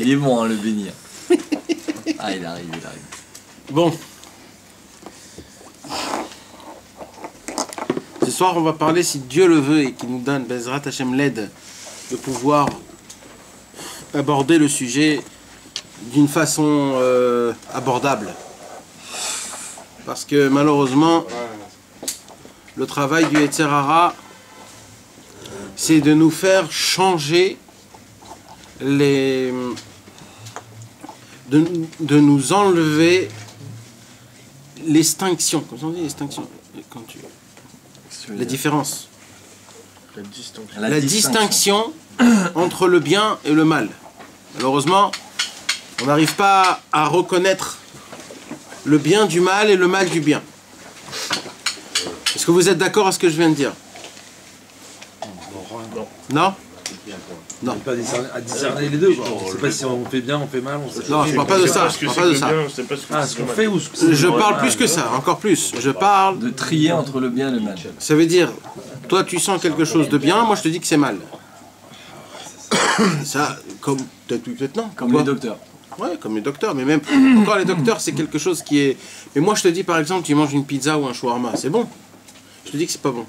Il est bon, hein, le bénir. Ah, il arrive, il arrive. Bon. Ce soir, on va parler, si Dieu le veut et qu'il nous donne, Bezrat Hashem l'aide, de pouvoir aborder le sujet d'une façon abordable. Parce que malheureusement, le travail du Yetzer Hara, c'est de nous faire changer les... de nous enlever l'extinction. Comment on dit l'extinction? Quand tu... La différence. La distinction entre le bien et le mal. Malheureusement, on n'arrive pas à reconnaître le bien du mal et le mal du bien. Est-ce que vous êtes d'accord à ce que je viens de dire? Non? Non. Pas à discerner les deux. On ne sait pas si on fait bien, on fait mal. Non, je ne parle pas de ça. Je parle pas de ça. Ah, ce qu'on fait ou ce que... Je parle plus que ça, encore plus. Je parle de trier entre le bien et le mal. Ça veut dire, toi tu sens quelque chose de bien, moi je te dis que c'est mal. Ça, comme peut-être non. Comme les docteurs. Ouais, comme les docteurs, mais même encore les docteurs, c'est quelque chose qui est. Mais moi je te dis par exemple, tu manges une pizza ou un shawarma, c'est bon. Je te dis que c'est pas bon.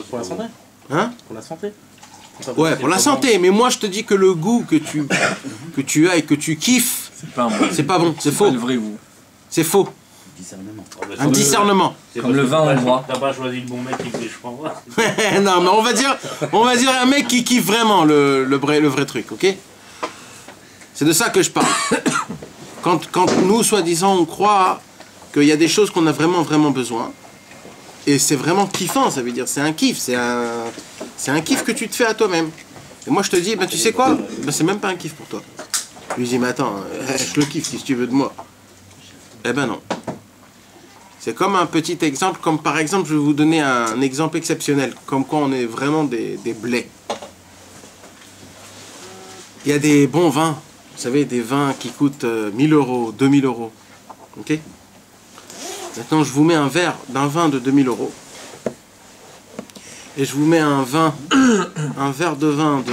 Pour la santé. Hein? Pour la santé. Ouais, pour la santé, mais moi je te dis que le goût que tu as et que tu kiffes, c'est pas bon, c'est faux. C'est le vrai goût. C'est faux. Discernement. Un discernement. Comme le vin hongrois. T'as pas choisi le bon mec qui fait, je crois. Non, mais on va dire un mec qui kiffe vraiment le vrai truc, ok? C'est de ça que je parle. Quand nous, soi-disant, on croit qu'il y a des choses qu'on a vraiment besoin, et c'est vraiment kiffant, ça veut dire, c'est un kiff, c'est un kiff que tu te fais à toi-même. Et moi, je te dis, ben, tu sais quoi? Ben, c'est même pas un kiff pour toi. Je lui dis, mais attends, je le kiffe, qu'est-ce que tu veux de moi? Eh ben non. C'est comme un petit exemple, comme par exemple, je vais vous donner un exemple exceptionnel, comme quoi on est vraiment des blés. Il y a des bons vins, vous savez, des vins qui coûtent 1000 euros, 2000 euros. Ok? Maintenant, je vous mets un verre d'un vin de 2000 euros. Et je vous mets un verre de vin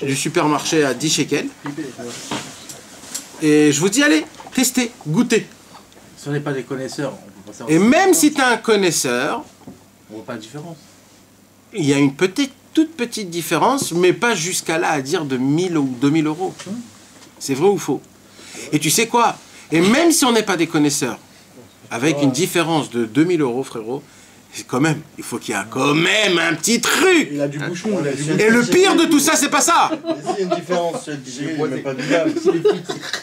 du supermarché à 10 shekels. Et je vous dis, allez, testez, goûtez. Si on n'est pas des connaisseurs, on peut pas savoir. Et même si tu es un connaisseur, On voit pas la différence. il y a une toute petite différence, mais pas jusqu'à là à dire de 1000 ou 2000 euros. C'est vrai ou faux? Et tu sais quoi? Et même si on n'est pas des connaisseurs, avec une différence de 2000 euros, frérot, quand même, il faut qu'il y ait quand même un petit truc. Il a du bouchon, il a du... Et le pire de tout ça, c'est pas ça. Mais s'il y a une différence, il met pas du lave.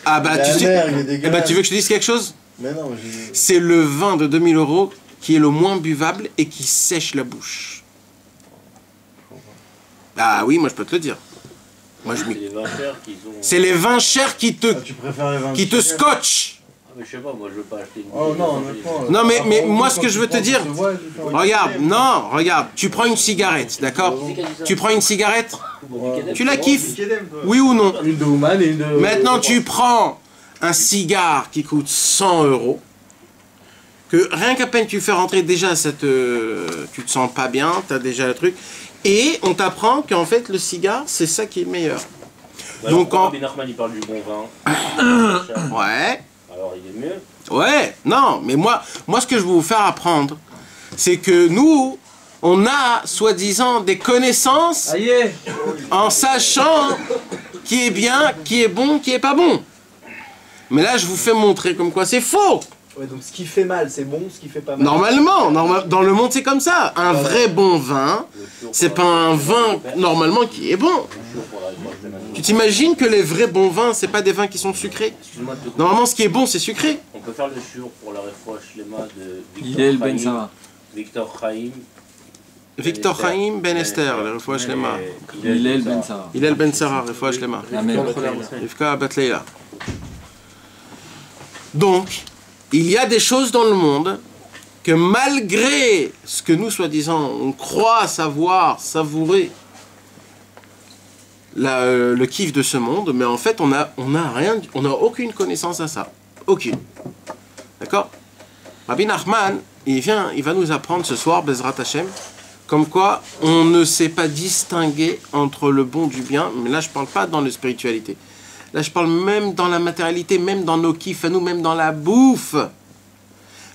Ah bah La tu sais, mer, il est eh bah, dégueulasse. tu veux que je te dise quelque chose? Mais non, C'est le vin de 2000 euros qui est le moins buvable et qui sèche la bouche. Ah oui, moi je peux te le dire. Moi, c'est les vins chers qui te, tu préfères les vins qui te chers? scotchent. Mais je sais pas, moi je veux pas acheter une. Oh non, honnêtement. Non mais moi ce que je veux te dire, regarde, tu prends une cigarette, d'accord? Tu prends une cigarette, tu la kiffes, oui ou non? Une de Ouman et une de... Maintenant tu prends un cigare qui coûte 100 euros, que rien qu'à peine tu fais rentrer déjà, tu te sens pas bien, tu as déjà le truc, et on t'apprend qu'en fait le cigare c'est ça qui est le meilleur. Bah, donc quand... Rabbi Nachman il parle du bon vin. Ouais. Alors il est mieux. Ouais, non, mais moi ce que je veux vous faire apprendre, c'est que nous, on a, soi-disant, des connaissances en sachant qui est bien, qui est bon, qui est pas bon. Mais là, je vous fais montrer comme quoi c'est faux. Ouais, donc ce qui fait mal, c'est bon, ce qui fait pas mal. Normalement, dans le monde, c'est comme ça. Un vrai bon vin, c'est pas un vin, normalement, qui est bon. Tu t'imagines que les vrais bons vins, c'est pas des vins qui sont sucrés? Normalement, ce qui est bon, c'est sucré. On peut faire le sur pour la refoua shlema de Hillel Ben Sarah. Victor Chaim. Victor Chaim Ben Esther, la refoua shlema. Hillel Ben Sarah. Hillel Ben Sarah, refoua shlema. Amen. Rivka Bat Leila. Donc, il y a des choses dans le monde que malgré ce que nous, soi-disant, on croit savoir, savourer, le kiff de ce monde, mais en fait, on n'a aucune connaissance à ça. Aucune. D'accord? Rabbi Nachman, il va nous apprendre ce soir, Bezrat Hashem, Comme quoi, on ne sait pas distinguer entre le bon du bien. Mais là, je parle pas dans la spiritualité. Là, je parle même dans la matérialité, même dans nos kiffs à nous, même dans la bouffe.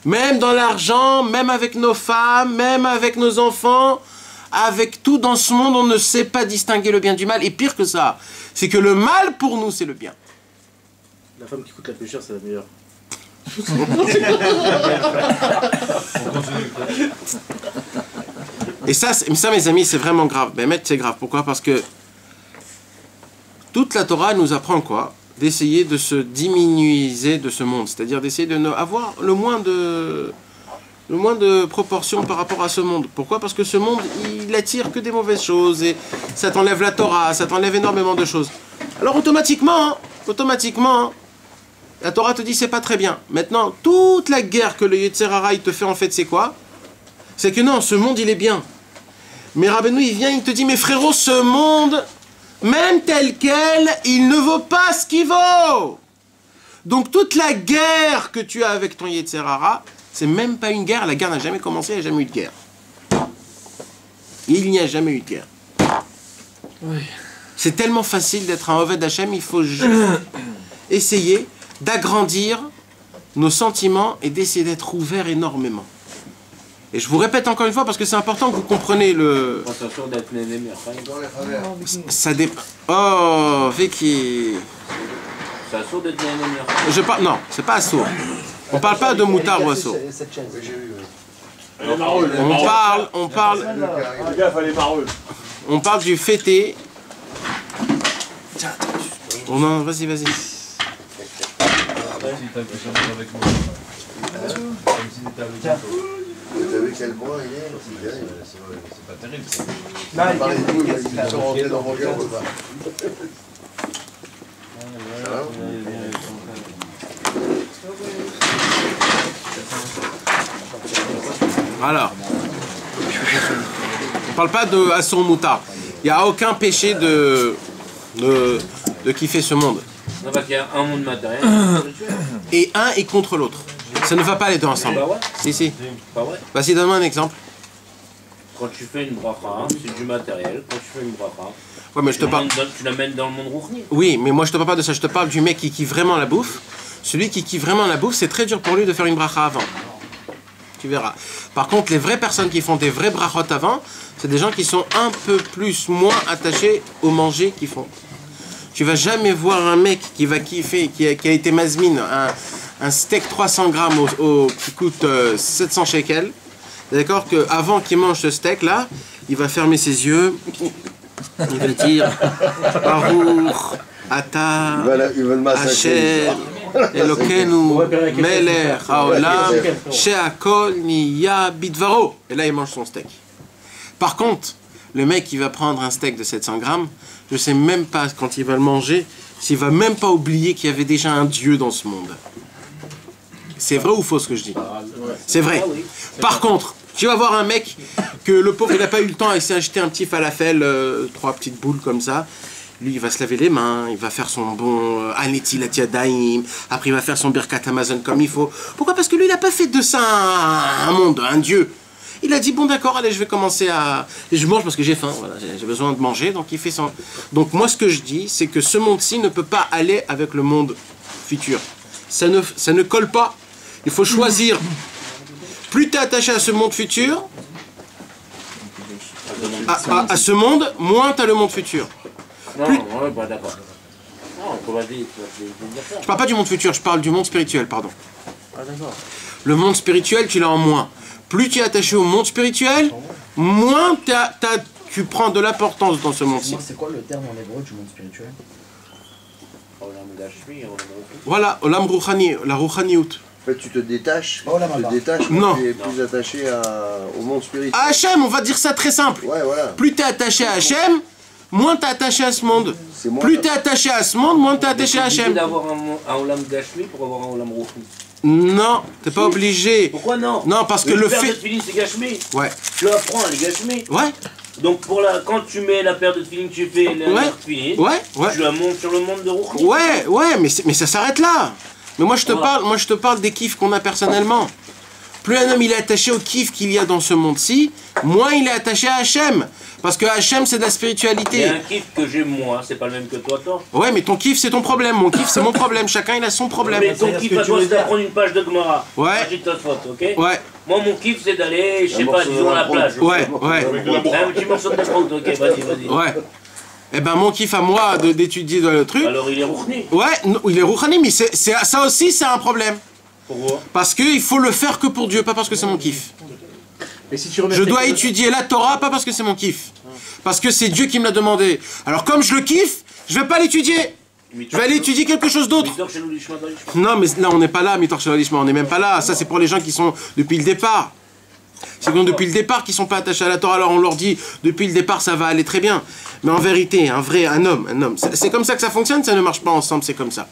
Même dans l'argent, même avec nos femmes, même avec nos enfants. Avec tout dans ce monde, on ne sait pas distinguer le bien du mal. Et pire que ça, c'est que le mal pour nous, c'est le bien. La femme qui coûte la plus chère, c'est la meilleure. Et ça, mes amis, c'est vraiment grave. Ben, c'est grave. Pourquoi? Parce que toute la Torah nous apprend quoi? D'essayer de se diminuer de ce monde. C'est-à-dire d'essayer de avoir le moins de proportions par rapport à ce monde. Pourquoi? Parce que ce monde, il attire que des mauvaises choses. Et ça t'enlève la Torah, ça t'enlève énormément de choses. Alors automatiquement, la Torah te dit c'est pas très bien. Maintenant, toute la guerre que le Yetzer Hara il te fait en fait, c'est quoi? C'est que non, ce monde il est bien. Mais Rabbeinu il vient, il te dit mais frérot, ce monde, même tel quel, il ne vaut pas ce qu'il vaut. Donc toute la guerre que tu as avec ton Yetzer Hara, c'est même pas une guerre. La guerre n'a jamais commencé, il n'y a jamais eu de guerre. Il n'y a jamais eu de guerre. Oui. C'est tellement facile d'être un Oved Hashem, il faut juste essayer d'agrandir nos sentiments et d'essayer d'être ouvert énormément. Et je vous répète encore une fois parce que c'est important que vous compreniez le... Attention d'être l'ennemi. Ça dépend... Oh, Vicky... C'est assaut d'être l'ennemi. Je parle... Non, c'est pas assaut. On parle pas de moutard ou assaut. On parle du fêté. Oh non, vas-y. Vous savez quel bois il est? C'est pas terrible. Là, ils sont rentrés dans mon cœur. Alors, on parle pas de assaut moutard. Il n'y a aucun péché de kiffer ce monde. Non, parce qu'il y a un monde matériel. Et un est contre l'autre. Ça ne va pas les deux ensemble. Bah ouais. Si. Pas vrai. Vas-y, donne-moi un exemple. Quand tu fais une bracha, c'est du matériel. Quand tu fais une bracha, Ouais, mais je te parle... tu l'amènes dans le monde rouhni. Oui, mais moi je te parle pas de ça. Je te parle du mec qui kiffe vraiment la bouffe. Celui qui kiffe vraiment la bouffe, c'est très dur pour lui de faire une bracha avant. Tu verras. Par contre, les vraies personnes qui font des vrais brachot avant, c'est des gens qui sont un peu moins attachés au manger qu'ils font. Tu vas jamais voir un mec qui va kiffer, qui a été mazmine, un steak 300 grammes qui coûte 700 shekels. D'accord? Qu'avant qu'il mange ce steak là, il va fermer ses yeux, il va dire Baruch Ata Hashem Elokeinu Melech Haolam She'akol Niya Bidvaro. Et là il mange son steak. Par contre, le mec qui va prendre un steak de 700 grammes, je sais même pas quand il va le manger, s'il va même pas oublier qu'il y avait déjà un Dieu dans ce monde. C'est vrai ou faux ce que je dis? C'est vrai. Par contre, tu vas voir un mec que le pauvre il n'a pas eu le temps, il s'est acheté un petit falafel, 3 petites boules comme ça. Lui il va se laver les mains, il va faire son bon Aneti Latiadaim, après il va faire son Birkat Amazon comme il faut. Pourquoi? Parce que lui il n'a pas fait de ça un monde, un Dieu. Il a dit bon d'accord, allez je vais commencer à... Et je mange parce que j'ai faim, voilà, j'ai besoin de manger, donc il fait son... Donc moi ce que je dis, c'est que ce monde-ci ne peut pas aller avec le monde futur. Ça ne colle pas. Il faut choisir. Plus tu es attaché à ce monde futur, à ce monde, moins tu as le monde futur. Non, ouais, bah d'accord. Non, faut pas dire ça. Je parle pas du monde futur, je parle du monde spirituel, pardon. Ah d'accord. Le monde spirituel, tu l'as en moins. Plus tu es attaché au monde spirituel, moins tu prends de l'importance dans ce monde-ci. C'est quoi le terme en hébreu du monde spirituel? Voilà, Olam Rouhani, la Rouhaniout. En fait, tu te détaches, Non. tu es plus attaché au monde spirituel. À Hachem, on va dire ça très simple. Ouais, voilà. Plus tu es attaché à Hachem, moins tu es attaché à ce monde. Moins Plus tu es attaché à ce monde, moins tu es attaché à Tu es Hachem. d'avoir un Olam Gashmi pour avoir un Olam Rouhni. Non, t'es pas obligé. Pourquoi non? Non, parce que le paire de fait... tefilin c'est Gashmi. Ouais. Tu l'apprends, elle est Gashmi. Ouais. Donc quand tu mets la paire de tefilin que tu fais, la tefilin, Ouais. tu la montes sur le monde de Rouhni. Ouais, mais ça s'arrête là. Mais moi je te parle des kiffs qu'on a personnellement. plus un homme il est attaché au kiff qu'il y a dans ce monde-ci, moins il est attaché à Hachem. Parce que Hachem, c'est de la Il y spiritualité. a un kiff que j'ai moi, c'est pas le même que toi, toi. Ouais, mais ton kiff, c'est ton problème. Mon kiff, c'est mon problème. Chacun, il a son problème. Mais ton kiff à toi, c'est d'apprendre une page de Gemara. Ouais. J'ai ta faute, ok? Ouais, Moi, mon kiff, c'est d'aller, je sais pas, disons à la plage. ok? ouais. Un petit morceau de route, ok, vas-y. Ouais. Eh ben, mon kiff à moi d'étudier le truc. Alors, il est rouchni. Ouais, non, il est rouhani, mais ça aussi, c'est un problème. Pourquoi? Parce qu'il faut le faire que pour Dieu, pas parce que c'est mon kiff. Mais si tu remets Je dois étudier la Torah, pas parce que c'est mon kiff. Parce que c'est Dieu qui me l'a demandé. Alors comme je le kiffe, je vais pas l'étudier. Je vais aller étudier quelque chose d'autre. Non, mais là, on n'est pas là, Mitor Shalolishma, on n'est même pas là. Ça, c'est pour les gens qui sont depuis le départ. C'est donc depuis le départ qui sont pas attachés à la Torah. Alors on leur dit, depuis le départ, ça va aller très bien. Mais en vérité, un homme. C'est comme ça que ça fonctionne, ça ne marche pas ensemble, c'est comme ça.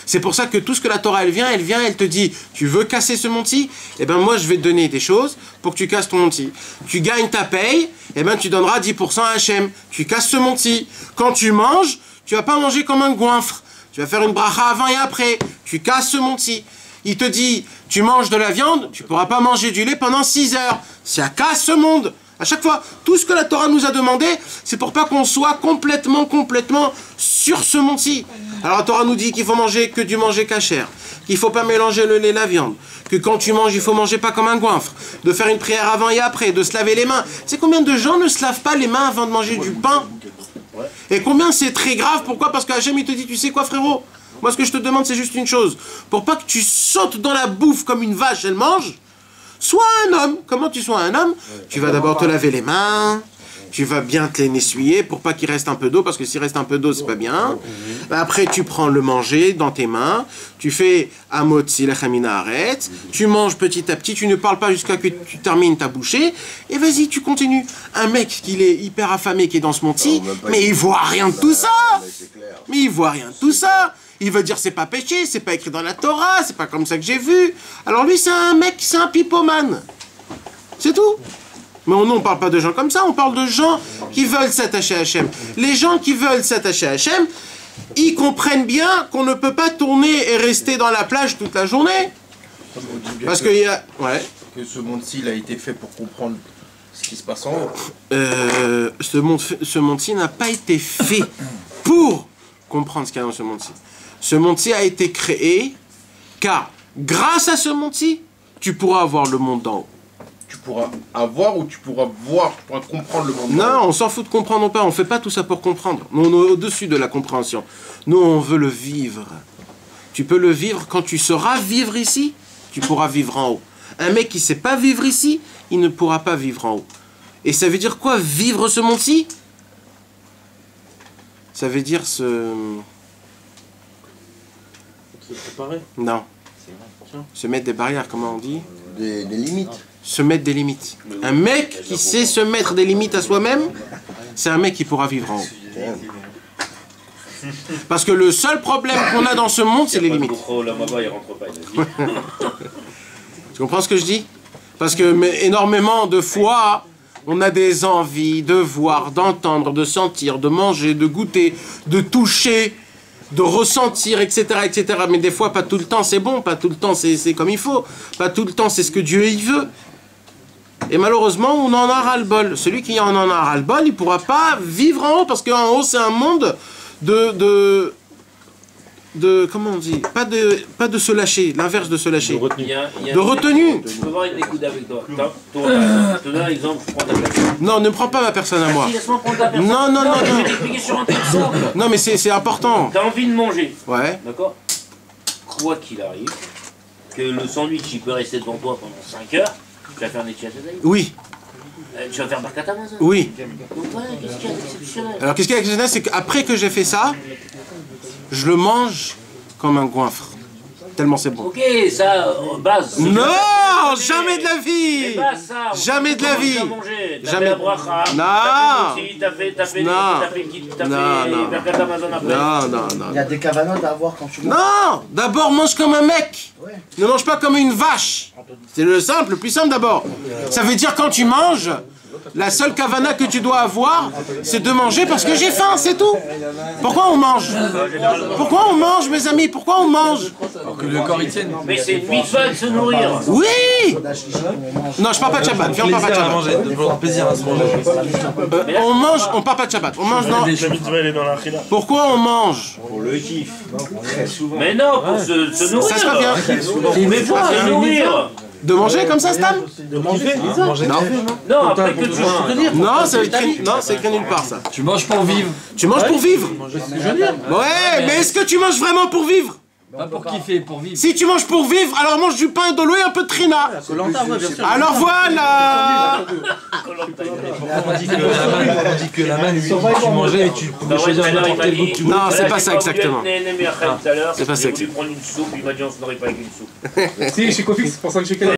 C'est pour ça que tout ce que la Torah, elle vient, elle te dit, tu veux casser ce monti? Eh ben moi, je vais te donner des choses pour que tu casses ton monti. Tu gagnes ta paye, eh ben tu donneras 10% à Hachem. Tu casses ce monti. Quand tu manges, tu vas pas manger comme un goinfre. Tu vas faire une bracha avant et après. Tu casses ce monti. Il te dit, tu manges de la viande, tu pourras pas manger du lait pendant 6 heures. Ça casse ce monde. À chaque fois, tout ce que la Torah nous a demandé, c'est pour pas qu'on soit complètement sur ce monti. Alors la Torah nous dit qu'il faut manger que du manger cachère, qu'il faut pas mélanger le lait et la viande, que quand tu manges, il faut manger pas comme un goinfre, de faire une prière avant et après, de se laver les mains. Tu sais combien de gens ne se lavent pas les mains avant de manger du pain? Et combien c'est très grave? Pourquoi? Parce que Hachem il te dit, tu sais quoi frérot? Moi ce que je te demande c'est juste une chose, pour pas que tu sautes dans la bouffe comme une vache elle mange, sois un homme. Comment tu sois un homme? Tu vas d'abord te laver les mains, tu vas bien te les essuyer pour pas qu'il reste un peu d'eau, parce que s'il reste un peu d'eau, c'est pas bien. Après, tu prends le manger dans tes mains, tu fais amotzi lachamina aret, tu manges petit à petit, tu ne parles pas jusqu'à ce que tu termines ta bouchée, et vas-y, tu continues. Un mec qui est hyper affamé, qui est dans ce monti, mais il voit rien de tout ça. Mais il voit rien de tout ça. Il veut dire c'est pas péché, c'est pas écrit dans la Torah, c'est pas comme ça que j'ai vu. Alors lui c'est un mec, c'est un pipomane. C'est tout. Mais non, on parle pas de gens comme ça, on parle de gens qui veulent s'attacher à Hachem. Les gens qui veulent s'attacher à Hachem, ils comprennent bien qu'on ne peut pas tourner et rester dans la plage toute la journée. Parce qu'il y a... Ouais. Que ce monde-ci, il a été fait pour comprendre ce qui se passe en haut. Ce monde-ci n'a pas été fait pour comprendre ce qu'il y a dans ce monde-ci. Ce monde-ci a été créé car grâce à ce monde-ci, tu pourras avoir le monde d'en haut. Tu pourras avoir ou tu pourras voir, tu pourras comprendre le monde. Non, on s'en fout de comprendre ou pas, on fait pas tout ça pour comprendre. Nous, on est au-dessus de la compréhension. Nous, on veut le vivre. Tu peux le vivre quand tu sauras vivre ici, tu pourras vivre en haut. Un mec qui sait pas vivre ici, il ne pourra pas vivre en haut. Et ça veut dire quoi, vivre ce monde-ci? Ça veut dire se préparer. Non. Se mettre des barrières, comment on dit? Des limites. Se mettre des limites. Un mec qui sait se mettre des limites à soi-même, c'est un mec qui pourra vivre en haut. Parce que le seul problème qu'on a dans ce monde, c'est les limites. Tu comprends ce que je dis? Parce que énormément de fois, on a des envies de voir, d'entendre, de sentir, de manger, de goûter, de toucher, de ressentir, etc., etc. Mais des fois, pas tout le temps c'est bon, pas tout le temps c'est comme il faut, pas tout le temps c'est ce que Dieu il veut. Et malheureusement, on en a ras-le-bol. Celui qui en a ras-le-bol, il ne pourra pas vivre en haut, parce qu'en haut, c'est un monde de comment on dit, pas de se lâcher, l'inverse de se lâcher. De retenue. De retenue. Je peux voir une écoute avec toi. Je te donne un exemple, je prends ta personne. Non, ne prends pas ma personne à moi. Si, laisse-moi prendre ta personne. Non. Je vais t'expliquer sur un truc simple. Non, mais c'est important. T'as envie de manger. Ouais. D'accord? Quoi qu'il arrive, que le sandwich il peut rester devant toi pendant 5 heures, tu vas faire des tchatchadaïs. Oui. Tu vas faire Barkat Amazon. Oui. Donc voilà, qu'est-ce qu'il y a d'exceptionnel? Alors, qu'est-ce qu'il y a d'exceptionnel, c'est qu'après que j'ai fait ça, je le mange comme un goinfre. Tellement c'est bon. Ok, ça, base. Non, jamais de la vie. Jamais de la vie. Jamais. Il y a des cavanotes à avoir quand tu manges. Non, d'abord mange comme un mec. Ouais. Ne mange pas comme une vache. C'est le plus simple d'abord. Ça veut dire quand tu manges, La seule kavana que tu dois avoir, c'est de manger parce que j'ai faim, c'est tout. Pourquoi on mange? Pourquoi on mange, mes amis? Pourquoi on mange? Pour que le corps y tienne. Mais c'est une mitzvah de se nourrir. Oui! Non, je parle pas de Shabbat. Viens, on parle pas de Plaisir à Shabbat. manger, de vouloir plaisir à se manger. On mange, on parle pas de Shabbat. On mange dans... Pourquoi on mange? Mais non, pour se nourrir. Ça se passe bien. Mais pour se nourrir. De manger comme ça, Stam? Manger Non, après que tu Non, c'est écrit nulle part, ça. Tu manges pour vivre. Tu manges pour vivre. Ouais, mais est-ce que tu manges vraiment pour vivre? Pas pour kiffer, pour vivre. Si tu manges pour vivre, alors mange du pain, de l'eau et un peu de trina. Alors voilà. On dit que la manne, lui, tu mangeais et tu pouvais choisir n'importe quel goût que tu voulais. Non, c'est pas ça exactement. C'est pas ça exactement. Il m'a dit on se nourrit pas avec une soupe. Si, chez Cofix, c'est pour ça que j'ai